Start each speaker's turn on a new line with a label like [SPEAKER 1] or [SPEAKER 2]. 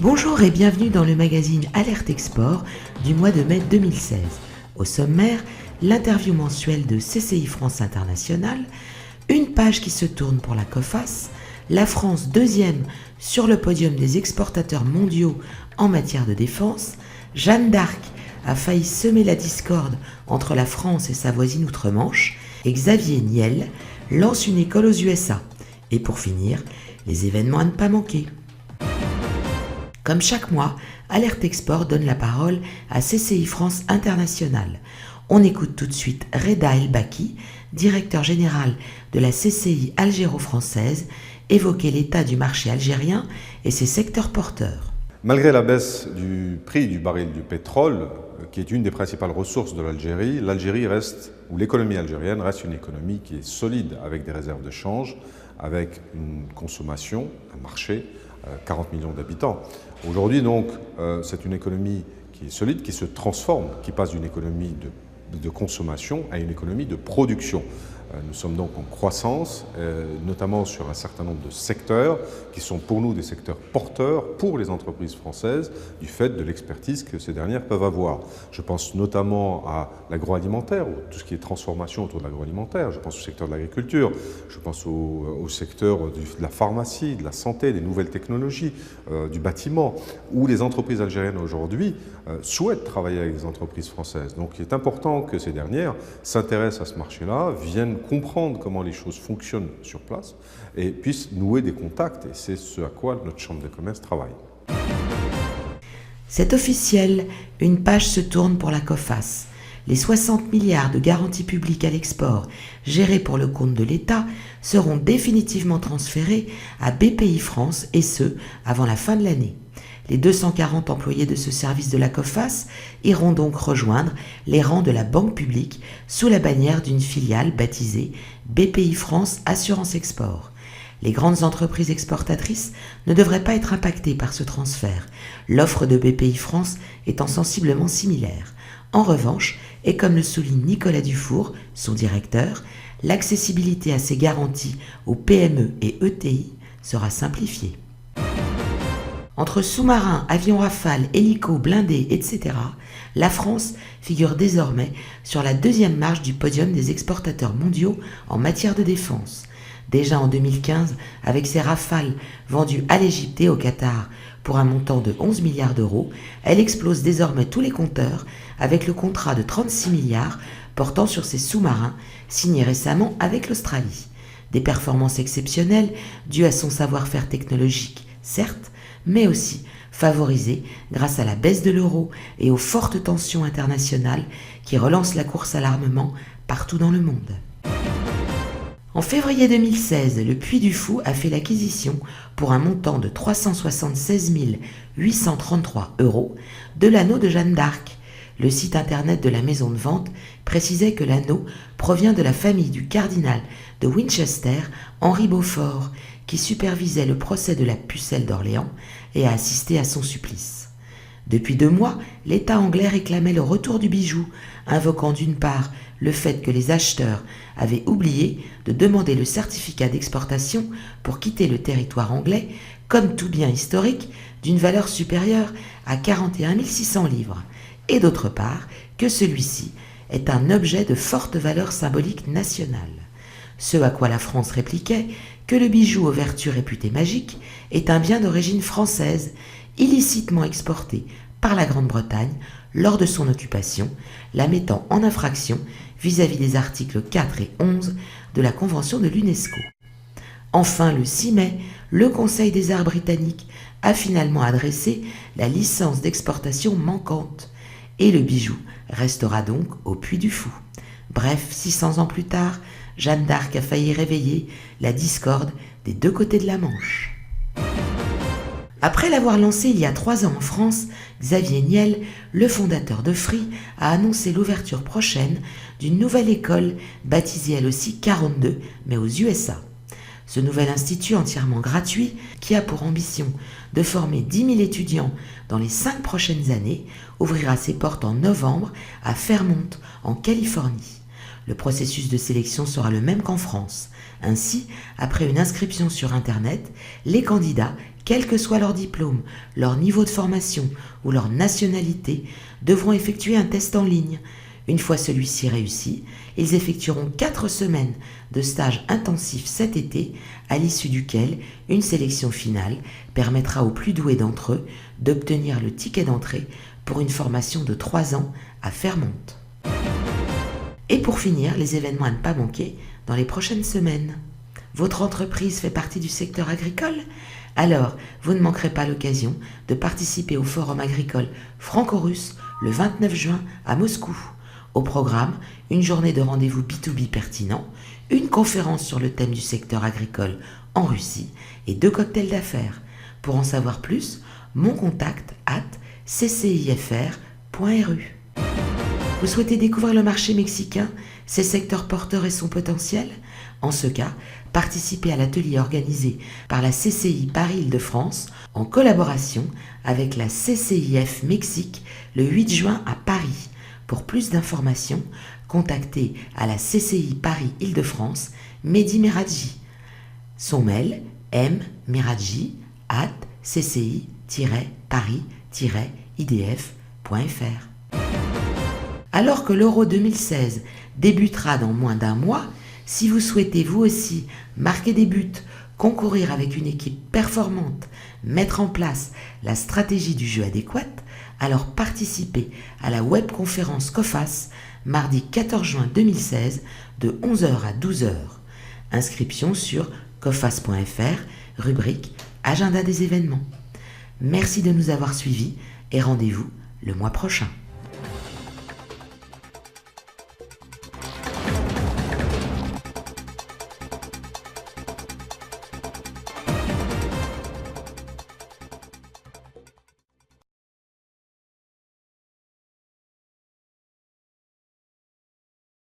[SPEAKER 1] Bonjour et bienvenue dans le magazine Alerte Export du mois de mai 2016. Au sommaire, l'interview mensuelle de CCI France International, une page qui se tourne pour la COFAS, la France deuxième sur le podium des exportateurs mondiaux en matière de défense, Jeanne d'Arc a failli semer la discorde entre la France et sa voisine outre-Manche, et Xavier Niel lance une école aux USA. Et pour finir, les événements à ne pas manquer. Comme chaque mois, Alerte Export donne la parole à CCI France International. On écoute tout de suite Reda El-Baki, directeur général de la CCI algéro-française, évoquer l'état du marché algérien et ses secteurs porteurs.
[SPEAKER 2] Malgré la baisse du prix du baril du pétrole, qui est une des principales ressources de l'Algérie, l'économie algérienne reste une économie qui est solide avec des réserves de change, avec une consommation, un marché, 40 millions d'habitants. Aujourd'hui, donc, c'est une économie qui est solide, qui se transforme, qui passe d'une économie de consommation à une économie de production. Nous sommes donc en croissance, notamment sur un certain nombre de secteurs qui sont pour nous des secteurs porteurs pour les entreprises françaises du fait de l'expertise que ces dernières peuvent avoir. Je pense notamment à l'agroalimentaire, ou tout ce qui est transformation autour de l'agroalimentaire. Je pense au secteur de l'agriculture, je pense au secteur de la pharmacie, de la santé, des nouvelles technologies, du bâtiment, où les entreprises algériennes aujourd'hui souhaitent travailler avec des entreprises françaises. Donc il est important que ces dernières s'intéressent à ce marché-là, viennent comprendre comment les choses fonctionnent sur place et puissent nouer des contacts. Et c'est ce à quoi notre Chambre de commerce travaille.
[SPEAKER 1] C'est officiel, une page se tourne pour la COFAS. Les 60 milliards de garanties publiques à l'export gérées pour le compte de l'État seront définitivement transférés à BPI France et ce, avant la fin de l'année. Les 240 employés de ce service de la COFAS iront donc rejoindre les rangs de la banque publique sous la bannière d'une filiale baptisée BPI France Assurance Export. Les grandes entreprises exportatrices ne devraient pas être impactées par ce transfert, l'offre de BPI France étant sensiblement similaire. En revanche, et comme le souligne Nicolas Dufour, son directeur, l'accessibilité à ces garanties aux PME et ETI sera simplifiée. Entre sous-marins, avions Rafale, hélicos, blindés, etc., la France figure désormais sur la deuxième marche du podium des exportateurs mondiaux en matière de défense. Déjà en 2015, avec ses Rafales vendus à l'Égypte et au Qatar pour un montant de 11 milliards d'euros, elle explose désormais tous les compteurs avec le contrat de 36 milliards portant sur ses sous-marins signé récemment avec l'Australie. Des performances exceptionnelles dues à son savoir-faire technologique, certes, mais aussi favorisé grâce à la baisse de l'euro et aux fortes tensions internationales qui relancent la course à l'armement partout dans le monde. En février 2016, le Puy du Fou a fait l'acquisition pour un montant de 376 833 € de l'anneau de Jeanne d'Arc. Le site internet de la maison de vente précisait que l'anneau provient de la famille du cardinal de Winchester, Henri Beaufort, qui supervisait le procès de la pucelle d'Orléans et a assisté à son supplice. Depuis 2 mois, l'État anglais réclamait le retour du bijou, invoquant d'une part le fait que les acheteurs avaient oublié de demander le certificat d'exportation pour quitter le territoire anglais, comme tout bien historique d'une valeur supérieure à 41 600 livres, et d'autre part que celui-ci est un objet de forte valeur symbolique nationale. Ce à quoi la France répliquait que le bijou aux vertus réputées magiques est un bien d'origine française, illicitement exporté par la Grande-Bretagne lors de son occupation, la mettant en infraction vis-à-vis des articles 4 et 11 de la Convention de l'UNESCO. Enfin, le 6 mai, le Conseil des arts britanniques a finalement adressé la licence d'exportation manquante, et le bijou restera donc au Puy du Fou. Bref, 600 ans plus tard, Jeanne d'Arc a failli réveiller la discorde des deux côtés de la Manche. Après l'avoir lancé il y a 3 ans en France, Xavier Niel, le fondateur de Free, a annoncé l'ouverture prochaine d'une nouvelle école baptisée elle aussi 42, mais aux USA. Ce nouvel institut entièrement gratuit, qui a pour ambition de former 10 000 étudiants dans les 5 prochaines années, ouvrira ses portes en novembre à Fairmont, en Californie. Le processus de sélection sera le même qu'en France. Ainsi, après une inscription sur Internet, les candidats quel que soit leur diplôme, leur niveau de formation ou leur nationalité, devront effectuer un test en ligne. Une fois celui-ci réussi, ils effectueront 4 semaines de stage intensif cet été, à l'issue duquel une sélection finale permettra aux plus doués d'entre eux d'obtenir le ticket d'entrée pour une formation de 3 ans à Fairmont. Et pour finir, les événements à ne pas manquer dans les prochaines semaines. Votre entreprise fait partie du secteur agricole ? Alors, vous ne manquerez pas l'occasion de participer au Forum agricole franco-russe le 29 juin à Moscou. Au programme, une journée de rendez-vous B2B pertinent, une conférence sur le thème du secteur agricole en Russie et 2 cocktails d'affaires. Pour en savoir plus, mon contact @ccifr.ru. Vous souhaitez découvrir le marché mexicain, ses secteurs porteurs et son potentiel ? En ce cas, participez à l'atelier organisé par la CCI Paris-Île-de-France en collaboration avec la CCIF Mexique le 8 juin à Paris. Pour plus d'informations, contactez à la CCI Paris-Île-de-France Mehdi Meradji. Son mail mmeradji@cci-paris-idf.fr. Alors que l'Euro 2016 débutera dans moins d'un mois, si vous souhaitez vous aussi marquer des buts, concourir avec une équipe performante, mettre en place la stratégie du jeu adéquate, alors participez à la webconférence COFAS mardi 14 juin 2016 de 11h à 12h. Inscription sur cofas.fr, rubrique Agenda des événements. Merci de nous avoir suivis et rendez-vous le mois prochain.